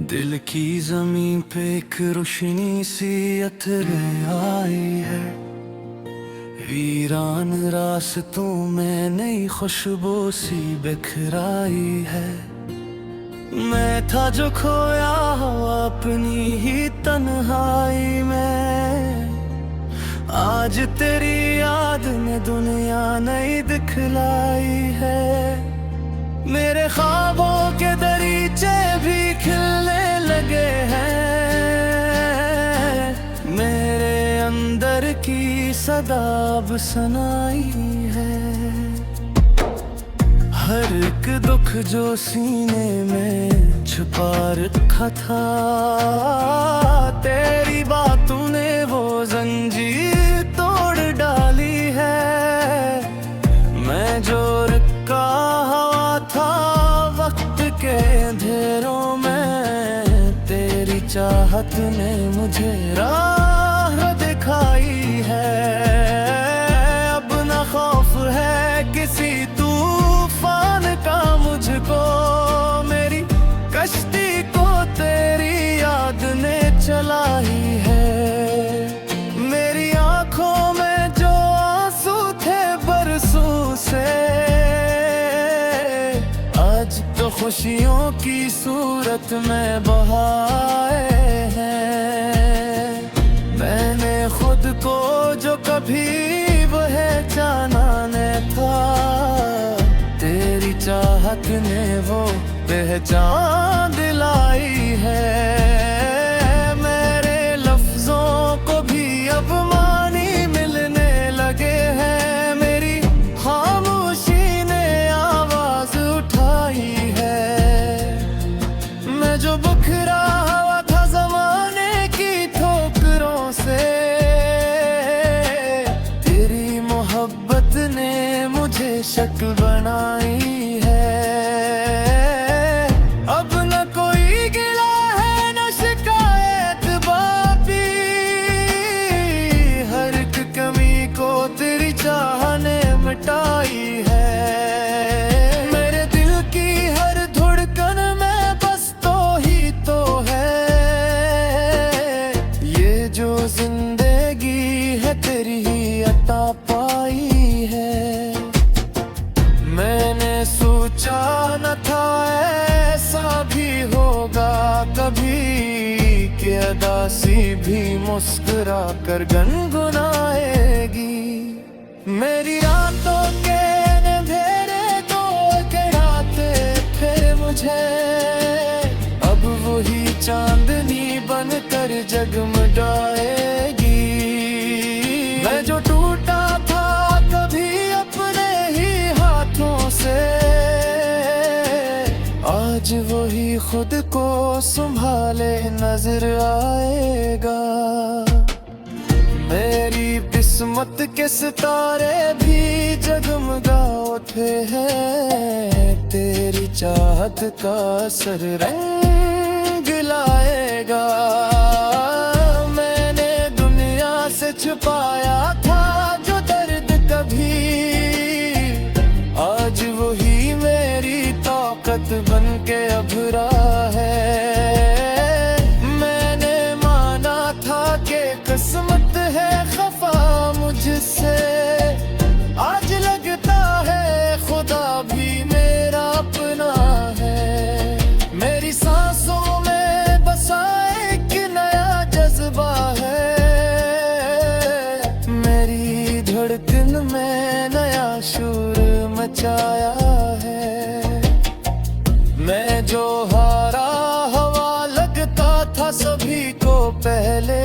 दिल की जमीन पे एक रोशनी सी अथरे आई है। वीरान रास्तों में नई खुशबू सी बिखराई है। मैं था जो खोया हुआ अपनी ही तन्हाई में, आज तेरी याद ने दुनिया नई दिखलाई है। मेरे ख्वाबों के दरीचे भी खिलने लगे हैं, मेरे अंदर की सदा अब सुनाई है। हर एक दुख जो सीने में छुपा रखा था, तेरी बातों ने वो जंजीर तोड़ डाली है। मैं जो रुका हुआ था वक्त के अंधेरों में, तेरी चाहत ने मुझे राह दिखाई है। अब न खौफ है किसी तूफान का मुझको, मेरी कश्ती को तेरी याद ने चलाई है। मेरी आंखों में जो आंसू थे बरसों से, आज तो खुशियों की सूरत में बहाए हैं। मैंने खुद को जो कभी पहचाना न था, तेरी चाहत ने वो पहचान दिलाई है। मेरे लफ्जों को भी अब मानी मिलने लगे हैं, मेरी खामोशी ने आवाज उठाई है। मैं जो बिखरा हुआ था जमाने की ठोकरों से, तेरी मोहब्बत ने मुझे शक्ल बनाई है। अब न कोई गिला है न शिकायत बाकी, हर एक कमी को तेरी चाह ने मिटाई है। मेरे दिल की हर धड़कन में बस तो ही तो है, ये जो जिंदगी है तेरी ही अता पाई है। मैंने सोचा न था ऐसा भी होगा कभी, कि अदासी भी मुस्कुरा कर गुनगुनाएगी। मेरी रातों के अंधेरे को गिराते फिर मुझे, अब वही चांदनी बनकर जगमगाएगी। मैं जो टूटा था कभी अपने ही हाथों से, आज वही खुद को संभाले नजर आएगा। मेरी किस्मत के सितारे भी जगमगा उठे हैं, तेरी चाहत का असर रंग लाएगा। मैंने दुनिया से छुपाया था जो दर्द कभी, आज वही मेरी ताकत बन के अभरा है। मैंने माना था कि किस्मत है खफा मुझसे, आज लगता है खुदा भी मेरा अपना है। मेरी सांसों में बसा एक नया जज्बा है, मेरी धड़कन में नया शूर मचाया है। मैं जो हारा हवा लगता था सभी को पहले,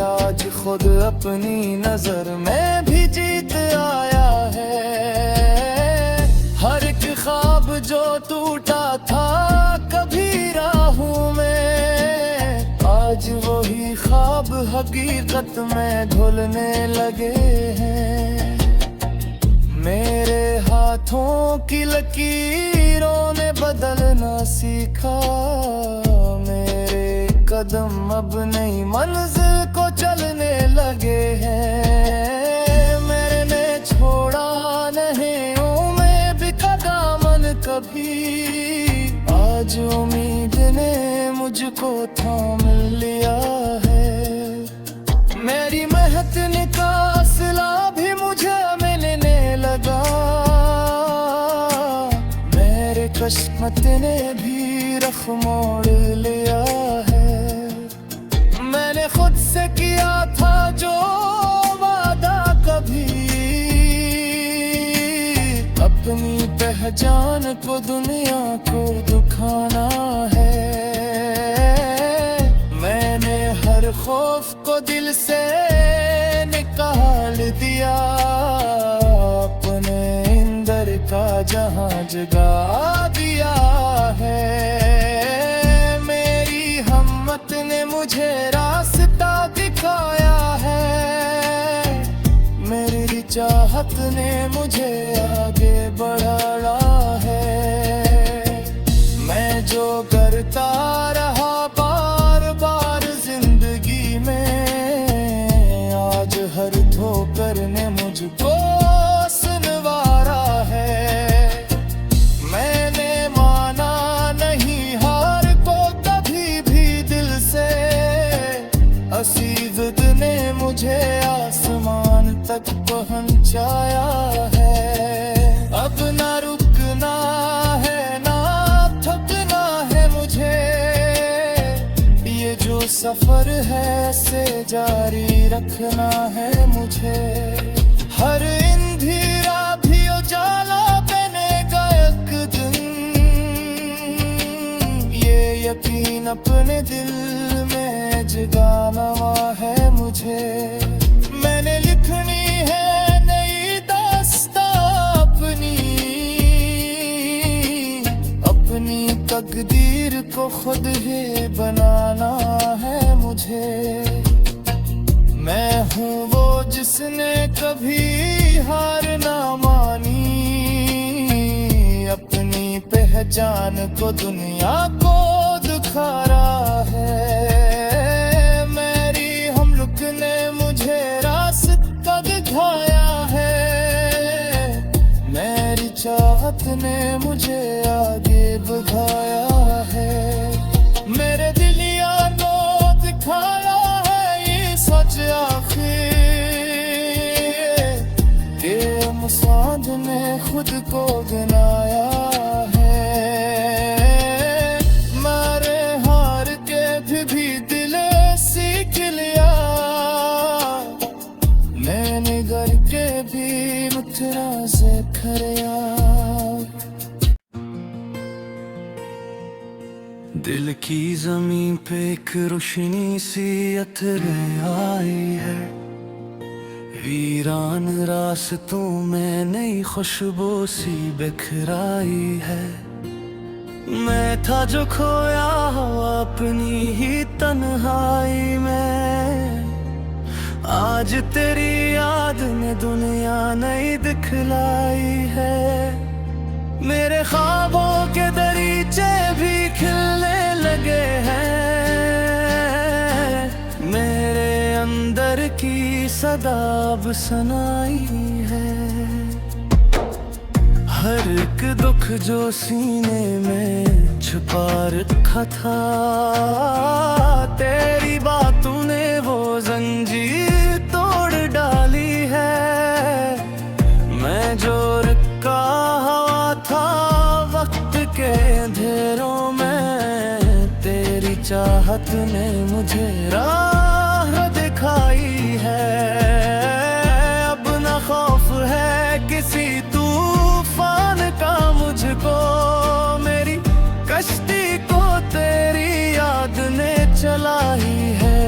आज खुद अपनी नजर में भी जीत आया है। हर एक ख्वाब जो टूटा था कभी राहों में, आज वही ख्वाब हकीकत में घुलने लगे हैं। मेरे हाथों की लकीरों ने बदलना सीखा, मेरे कदम अब नई मंजिल को चलने लगे हैं। मैंने छोड़ा नहीं मैं भी कदम कभी, आज आज उम्मीद ने मुझको थाम लिया है। मेरी मेहनत का सिला भी मुझे मिलने लगा। मेरे किस्मत ने भी रख मोड़ लिया है। मैंने खुद से किया था जो वादा कभी, अपनी पहचान को दुनिया को दिखाना है। मैंने हर खौफ को दिल से निकाल दिया, अपने अंदर का जहां जगा दिया है। मेरी हिम्मत ने मुझे रास्ता दिखाया है। मेरी चाहत ने मुझे आगे बढ़ाया है। मैं जो करता रहा बार बार जिंदगी में, आज हर ठोकर ने मुझको सुनवारा है। मैंने माना नहीं हार को कभी भी दिल से, असीज़ ने मुझे आसमान तक पहुंचाया है। अब ना रुकना है ना थकना है मुझे, ये जो सफर है से जारी रखना है मुझे। हर अंधेरा भी उजाला बनेगा एक दिन, ये यकीन अपने दिल में जगाना है मुझे। मैंने लिखनी है नई दास्तां अपनी तकदीर को खुद ही बनाना है मुझे। मैं हूँ वो जिसने कभी हार ना मानी, अपनी पहचान को दुनिया को दिखा रहा है। मेरी हमलुक ने मुझे रास्ता दिखाया है। मेरी चाहत ने मुझे आगे बढ़ाया है। मेरे दिल यारो दिखाया है ये सच आखिर, के मुसाद ने खुद को गिनाया है। मारे हार के भी दिल सीख लिया, मैंने घर के भी मुतरा से खरिया। दिल की जमीन पे एक रोशनी सी अथरे आई है। वीरान रास्तों में नई खुशबू सी बिखराई है। मैं था जो खोया अपनी ही तन्हाई में, आज तेरी याद ने दुनिया नई दिखलाई है। मेरे ख्वाबों के दरीचे भी खिलने लगे हैं। मेरे अंदर की सदा अब सुनाई है। हर एक दुख जो सीने में छुपा रखा था, तेरी बातों ने वो जंजीर तोड़ डाली है। मैं जो रखा हवा था वक्त के अंधेरों में, तेरी चाहत ने मुझे राह दिखाई है। अब न खौफ है किसी तूफान का मुझको, मेरी कश्ती को तेरी याद ने चलाई है।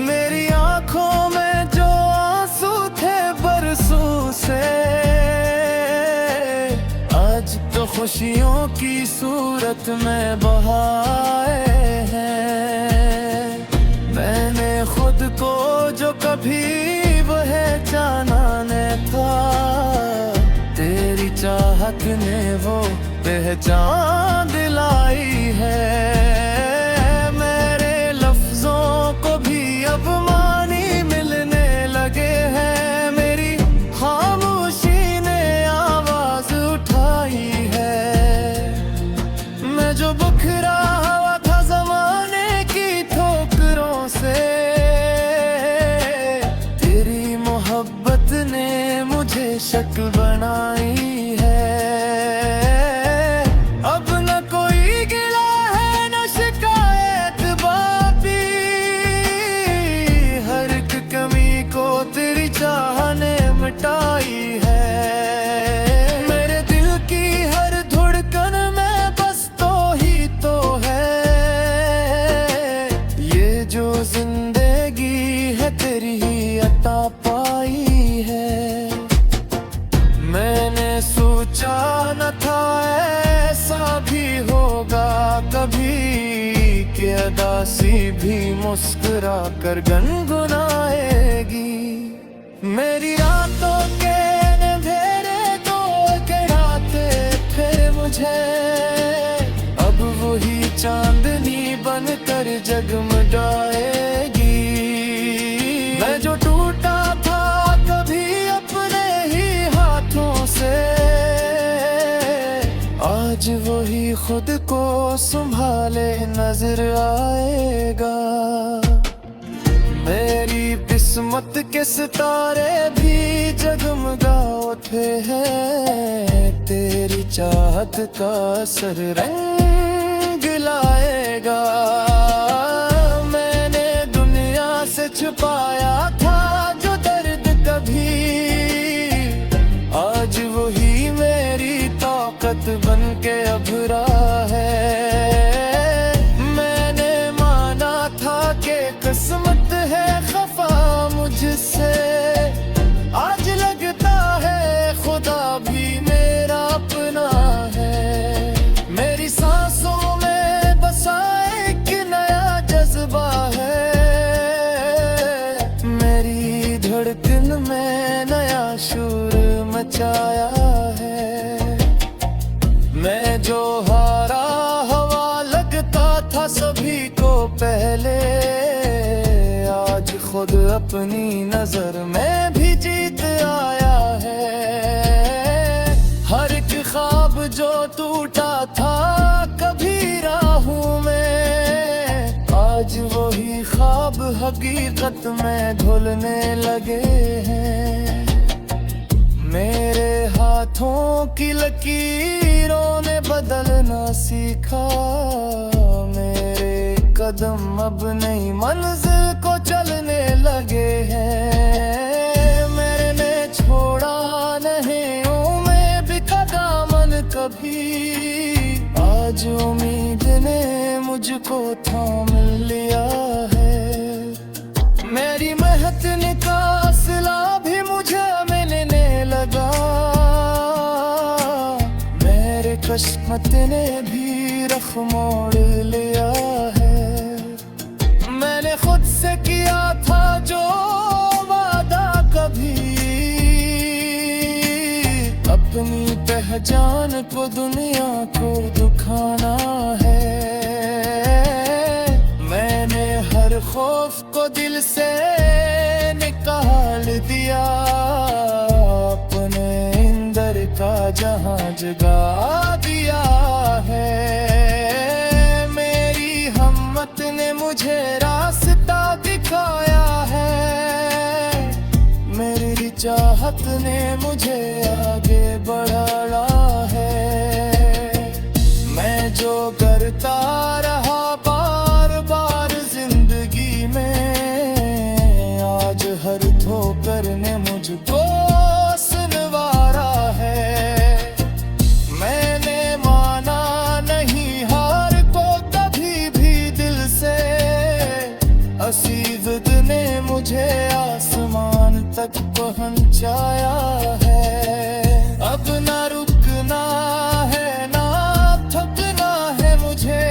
मेरी आंखों में जो आंसू थे बरसों से, आज तो खुशियों की सूरत में बहाए हैं। मैंने खुद को जो कभी पहचाना न था, तेरी चाहत ने वो पहचान दिलाई है। मेरे लफ्जों को भी अब मानी मिलने लगे हैं। मेरी खामोशी ने आवाज उठाई है। उदासी भी मुस्कुरा कर गुनगुनाएगी। मेरी रातों के अंधेरे को गिराते थे मुझे, अब वही चांदनी बनकर जगमगाएगी। मैं जो टूटा था कभी अपने ही हाथों से, आज वही खुद को संभाले नजर आएगा। मेरी किस्मत के सितारे भी जगमगा उठे हैं, तेरी चाहत का असर रंग लाएगा। मैंने दुनिया से छुपाया था जो दर्द कभी, आज वही मेरी ताकत बन के अभरा है। मैंने माना था कि किस्मत है खफा मुझसे, आज लगता है खुदा भी मेरा अपना है। मेरी सांसों में बसा एक नया जज्बा है, मेरी धड़कन में नया शूर मचाया है। मैं जो हारा हवा लगता था सभी को पहले, आज खुद अपनी नजर में भी जीत आया है। हर एक ख्वाब जो टूटा था कभी राहों में, आज वही ख्वाब हकीकत में धुलने लगे हैं। मेरे हाथों की लकीरों ने बदलना सीखा, मेरे कदम अब नई मंजिल को चलने लगे हैं। मैंने छोड़ा नहीं उम्मीद का दामन कभी, आज उम्मीद ने मुझको थाम लिया है। मेरी मेहनत का सिला भी मुझे मिलने लगा, मेरे किस्मत ने भी रख मोड़ लिया है। मैंने खुद से किया था जो वादा कभी, अपनी पहचान को दुनिया को दुखाना है। मैंने हर खौफ को दिल से निकाल दिया, अपने अंदर का जहां जगा दिया है। मेरी हिम्मत ने मुझे रास्ता दिखाया है, मेरी चाहत ने मुझे आगे बढ़ाया है। मैं जो करता रहा बार बार जिंदगी में, आज हर ठोकर ने मुझको सुनवारा है। मैंने माना नहीं हार को कभी भी दिल से, असीवत ने मुझे आसमान तक पहुंचाया है। अब ना रुकना है ना थकना है मुझे,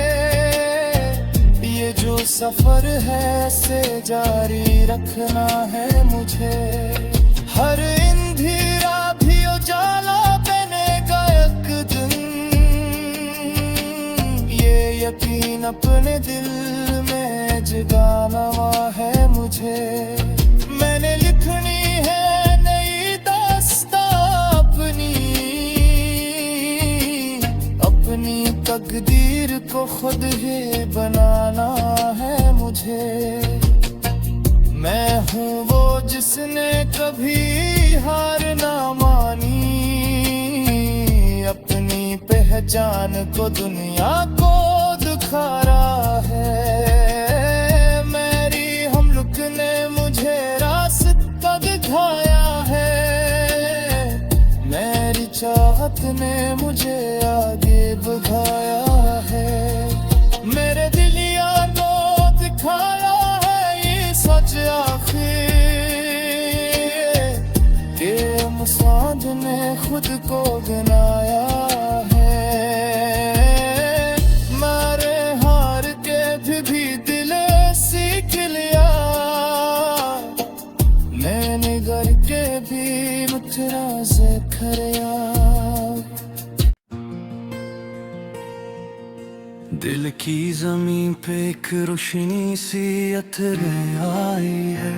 ये जो सफर है से जारी रखना है मुझे। हर अंधेरा भी उजाला बनेगा एक दिन, ये यकीन अपने दिल में जगाना है मुझे। मैंने लिखनी है नई दास्तां अपनी तकदीर को खुद ही बनाना है मुझे। मैं हूँ वो जिसने कभी हार ना मानी, अपनी पहचान को दुनिया को दिखारा है। मेरी हमलुक ने मुझे रास्ता दिखाया है, मेरी चाहत ने मुझे आगे बढ़ाया है। मेरे दिल यारो दिखाया है ये सच आखिर, के मुसाद ने खुद को गिनाया है। मारे हार के भी दिल की जमीन पे एक रोशनी सी अथरे आई है,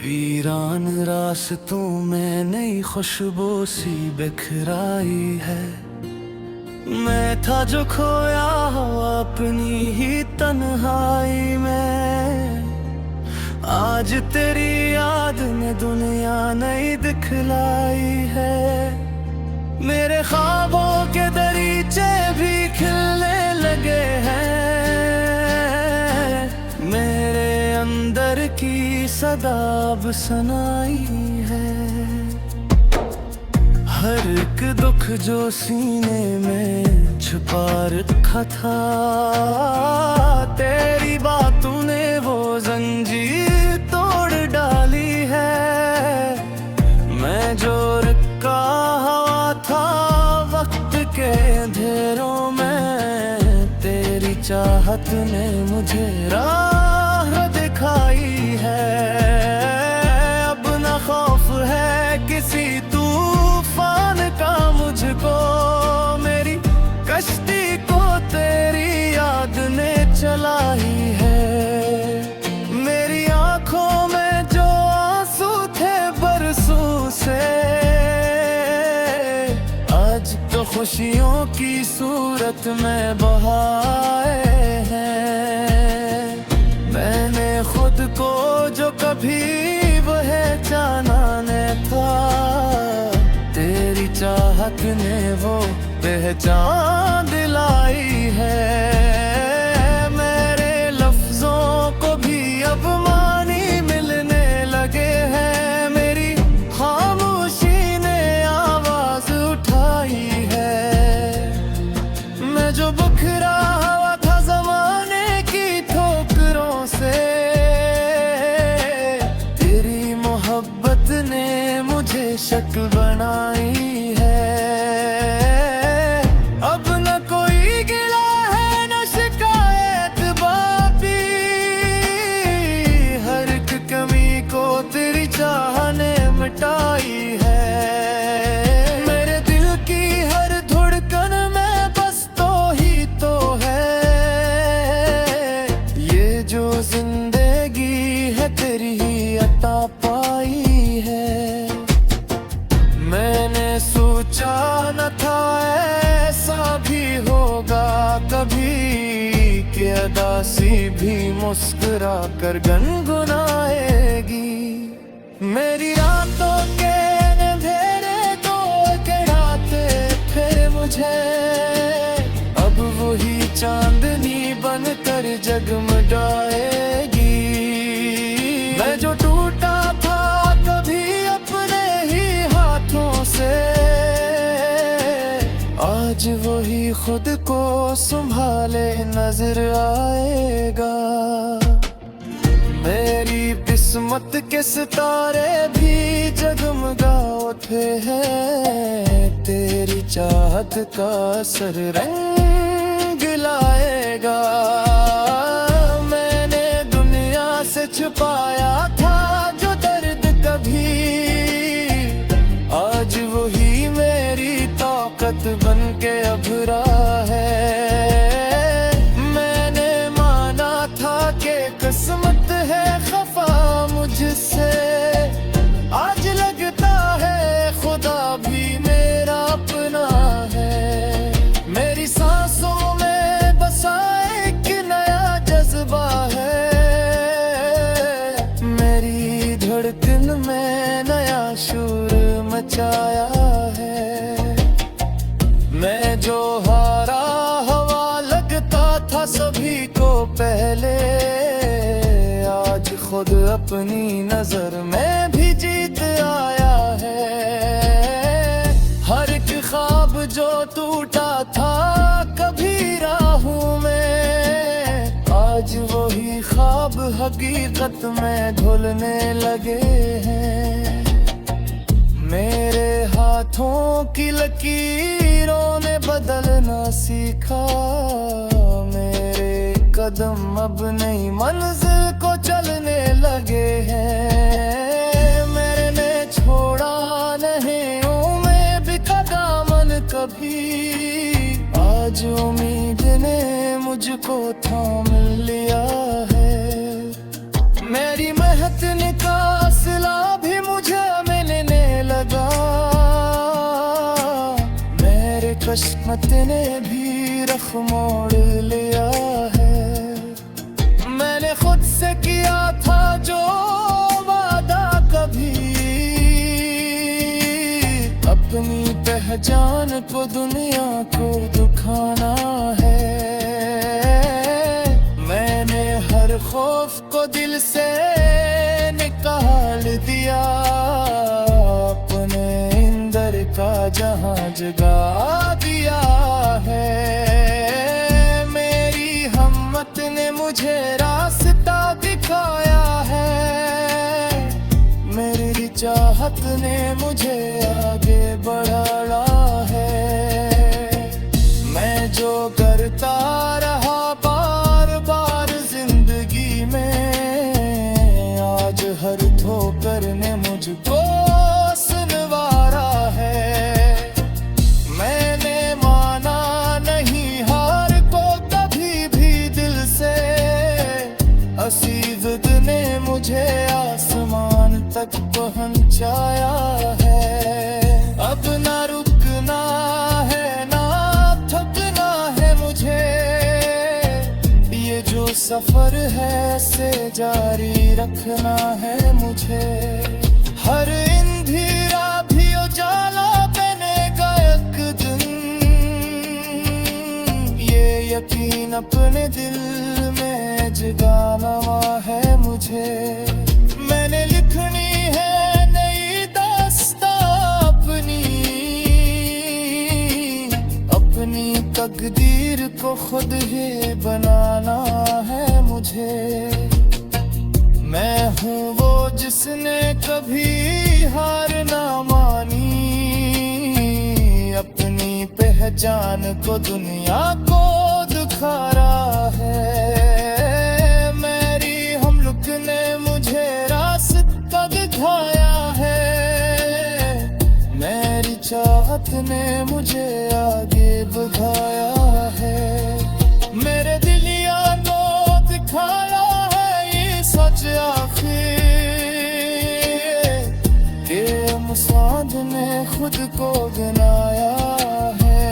वीरान रास्तों में नई खुशबू सी बिखराई है। मैं था जो खोया अपनी ही तन्हाई में, आज तेरी याद ने दुनिया नई दिखलाई है। मेरे ख्वाबों के दरीचे भी खिलने लगे हैं, मेरे अंदर की सदा अब सुनाई है। हर एक दुख जो सीने में छुपा रखा था, तेरी बातों ने वो जंजीर तोड़ डाली है। मैं जो रुका हुआ था वक्त के अंधेरों में, तेरी चाहत ने मुझे राह दिखाई है। अब न खौफ है किसी तूफान का मुझको, मेरी कश्ती को तेरी याद ने चलाई है। मेरी आंखों में जो आंसू थे बरसों से, आज तो खुशियों की सूरत में बहाए हैं। मैंने खुद को जो कभी पहचाना न था, तेरी चाहत ने वो पहचान दिलाई है। मेरे लफ्जों को भी अब मानी मिलने लगे हैं, मेरी खामोशी ने आवाज उठाई है। मैं जो बिखरा हुआ था जमाने की ठोकरों से, तेरी मोहब्बत ने मुझे शक्ल बनाई है। अब न कोई गिला है न शिकायत बापी, हर एक कमी को तेरी चाह ने मिटाई है। मेरे दिल की हर धड़कन में बस तो ही तो है, ये जो जिंदगी है तेरी ही अता पाई है। मैंने सोचा न था ऐसा भी होगा कभी, कि अदासी भी मुस्कुरा कर गुनगुनाएगी। मेरी रातों के अंधेरे को गिराते फिर मुझे, अब वही चांदनी बनकर जगमगाएगी। मैं जो टूटा था कभी अपने ही हाथों से, आज वही खुद को संभाले नजर आएगा। मेरी किस्मत के सितारे भी जगमगा उठे हैं, तेरी चाहत का असर रंग लाएगा। मैंने दुनिया से छुपाया था जो दर्द कभी, आज वही मेरी ताकत बन के अभरा है। मैंने माना था कि किस्मत है खफा मुझसे, आज लगता है खुदा भी मेरा अपना है। मेरी सांसों में बसा एक नया जज्बा है, मेरी धड़कन में नया शूर मचाया है। मैं जो हारा हवा लगता था सभी को पहले, आज खुद अपनी नजर में भी जीत आया है। हर एक ख्वाब जो टूटा था कभी राहों में, आज वही ख्वाब हकीकत में धुलने लगे हैं। मेरे हाथों की लकीरों ने बदलना सीखा, मेरे कदम अब नई मंजिल को चलने लगे हैं। मैंने छोड़ा नहीं उम्मीद का दामन कभी, आज उम्मीद ने मुझको थाम लिया है। मेरी मेहनत का सिला भी मुझे मिलने लगा। मेरे किस्मत ने भी रख मोड़ लिया है। मैंने खुद से किया था जो वादा कभी, अपनी पहचान को दुनिया को दिखाना है। मैंने हर खौफ को दिल से निकाल दिया, अपने अंदर का जहां जगा दिया है। मेरी हिम्मत ने मुझे रास्ता दिखाया है। मेरी चाहत ने मुझे आगे बढ़ाया है। मैं जो करता रहा बार बार जिंदगी में, आज हर ठोकर ने मुझको सुनवारा है। मैंने माना नहीं हार को कभी भी दिल से, असीद ने मुझे आसमान तक पहुंचाया है। अब ना रुकना है ना थकना है मुझे, ये जो सफर है से जारी रखना है मुझे। हर अंधेरा भी उजाला बनेगा एक दिन, ये यकीन अपने दिल में जगाना है मुझे। मैंने लिखनी है नई दास्तां अपनी तकदीर को खुद ही बनाना है मुझे। मैं हूँ वो जिसने कभी हार ना मानी, अपनी पहचान को दुनिया को दिखा रहा है। मेरी हमलुक ने मुझे रास्ता दिखाया है। मेरी चाहत ने मुझे आगे बढ़ाया है। मेरे दिलिया को दिखाया है ये सच आखिर, के मुसाद ने खुद को गिनाया है।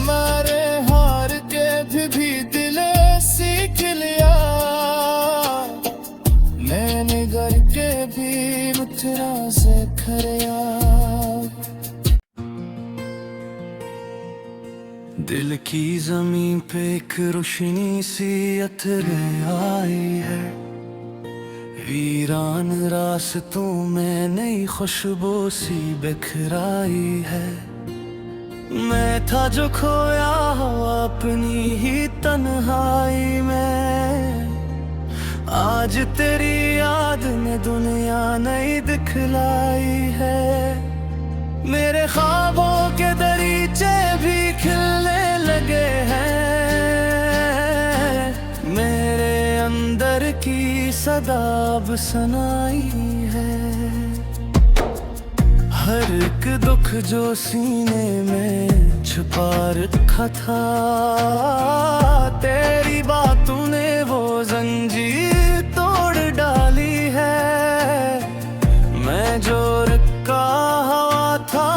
मारे हार के भी दिल सीख लिया, मैंने घर के भी मुथरा से खरिया। दिल की जमीन पे एक रोशनी सी अतरे आई है। वीरान रास्तों में नई खुशबू सी बिखराई है। मैं था जो खोया हुआ अपनी ही तन्हाई में, आज तेरी याद ने दुनिया नई दिखलाई है। मेरे ख्वाबों के दरीचे भी खिलने लगे हैं। मेरे अंदर की सदा अब सुनाई है। हर एक दुख जो सीने में छुपा रखा था, तेरी बातों ने वो जंजीर तोड़ डाली है। मैं जो रुका हुआ था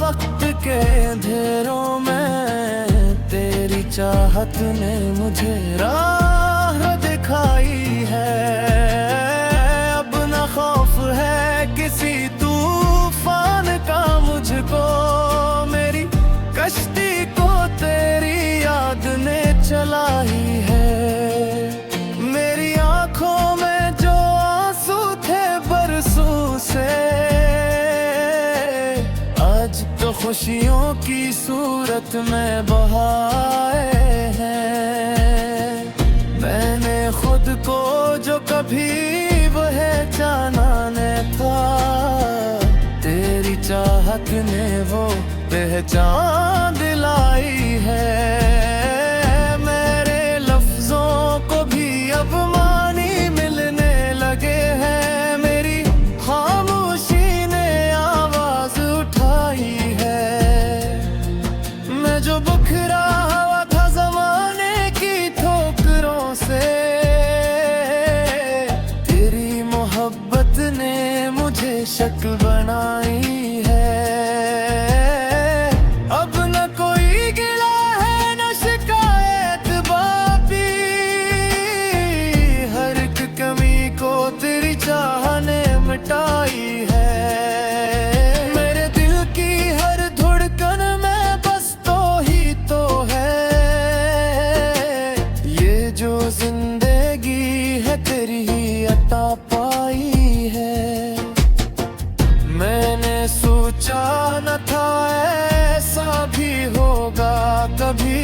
वक्त के अंधेरों में, तेरी चाहत ने मुझे राह दिखाई है। अब न खौफ है किसी तूफान का मुझको, मेरी कश्ती को तेरी याद ने चलाई है। मेरी आंखों में जो आंसू थे बरसों से, आज तो खुशियों की सूरत में बहाए हैं। मैंने खुद को जो कभी पहचाना न था, तेरी चाहत ने वो पहचान दिलाई है। मेरे लफ्जों को भी अब मानी मिलने लगे हैं। मेरी खामोशी ने आवाज उठाई है। मैं जो बुखरा शक्ल बनाई है। अब न कोई गिला है न शिकायत बापी, हर एक कमी को तेरी चाह ने मिटाई है। मेरे दिल की हर धड़कन में बस तो ही तो है, ये जो जिंदगी है तेरी ही अता पाई है। मैंने सोचा न था ऐसा भी होगा कभी,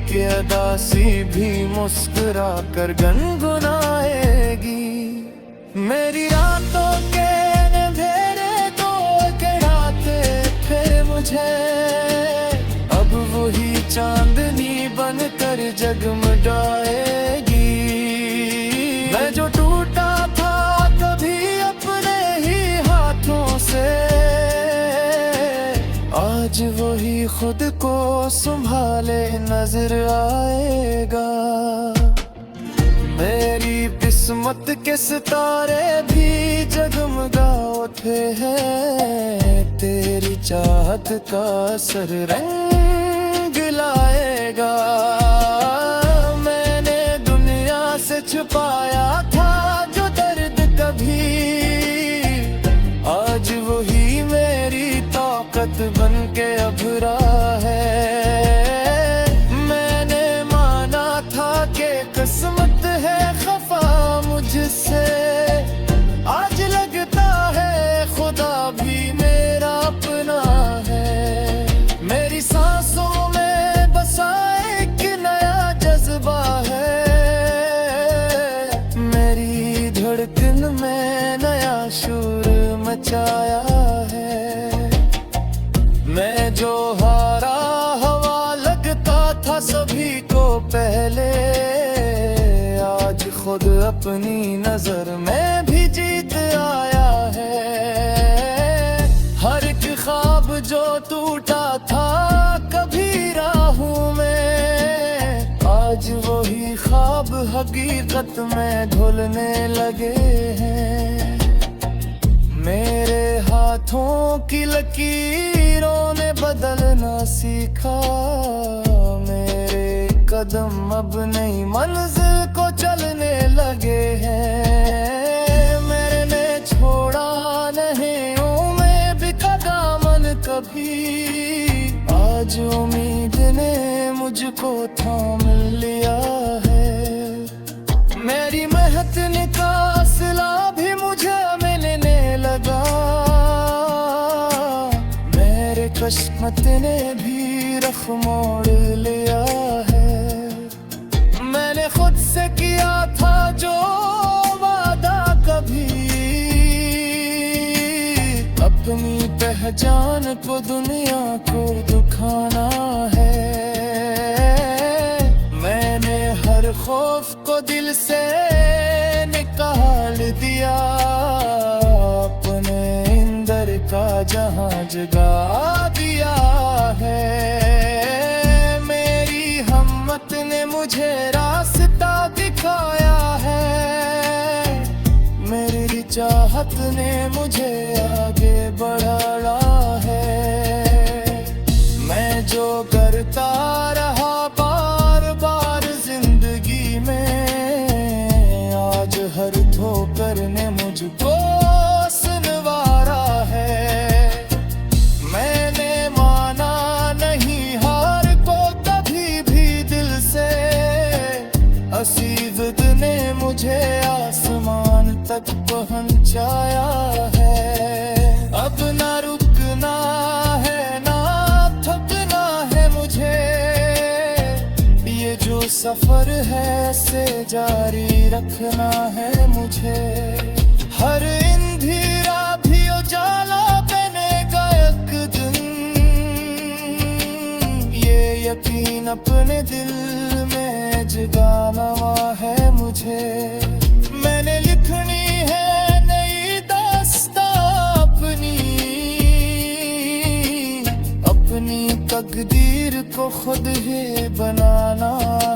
कि अदासी भी मुस्कुरा कर गुनगुनाएगी। मेरी रातों के अंधेरे तो गिराते फिर मुझे, अब वही चांदनी बनकर जगमगाएगी। मैं जो टूटा था कभी अपने ही हाथों से, आज वही खुद को संभाले नजर आएगा। मेरी किस्मत के सितारे भी जगमगा उठे हैं, तेरी चाहत का असर रंग लाएगा। मैंने दुनिया से छुपाया था जो दर्द कभी, आज वही मेरी ताकत बन के अभरा है। मैंने माना था कि किस्मत है खफा मुझसे, आज लगता है खुदा भी मेरा अपना है। मेरी सांसों में बसा एक नया जज्बा है, मेरी धड़कन में नया शोर मचाया है। मैं जो हारा हवा लगता था सभी को पहले, आज खुद अपनी नजर में भी जीत आया है। हर एक ख्वाब जो टूटा था कभी राहों में, आज वही ख्वाब हकीकत में घुलने लगे हैं। मेरे हाथों की लकीरों ने बदलना सीखा, मेरे कदम अब नई मंजिल को चलने लगे हैं। मैंने छोड़ा नहीं में बिका दामन कभी, आज उम्मीद ने मुझको थाम लिया है। मेरी मेहनत का सिला भी मुझे मिलने लगा, मेरे किस्मत ने भी रख मोड़ लिया है। मैंने खुद से किया था जो वादा कभी, अपनी पहचान को दुनिया को दुखाना है। मैंने हर खौफ को दिल से निकाल दिया, अपने इंदर का जहां जगा दिया है। मेरी हिम्मत ने मुझे रास्ता दिखाया है, मेरी चाहत ने मुझे आगे बढ़ाया है। मैं जो करता रहा बार बार जिंदगी में, आज हर ठोकर ने मुझको सुनवारा है। मैंने माना नहीं हार को कभी भी दिल से, असीद ने मुझे आसमान तक पहुंचाया है। अब ना रुकना है ना थकना है मुझे, ये जो सफर है से जारी रखना है मुझे। हर अंधेरा भी उजाला बनेगा एक दिन, ये यकीन अपने दिल में जगाना है मुझे। मैंने लिखनी है नई दास्तां अपनी तकदीर को खुद ही बनाना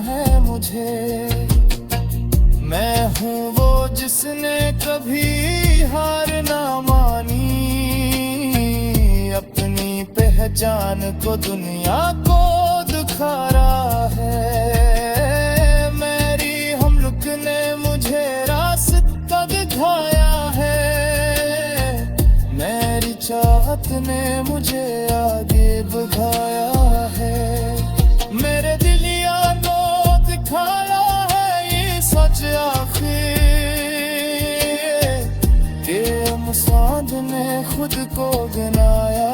है मुझे। मैं हूँ वो जिसने कभी हार ना मानी, अपनी पहचान को दुनिया को दिखा रहा है। मेरी हमलुक ने मुझे रास्ता दिखाया है, मेरी चाहत ने मुझे आगे बढ़ाया है। मेरे दिलिया को दिखाया है ये सच आखिर, के मुसाद ने खुद को गिनाया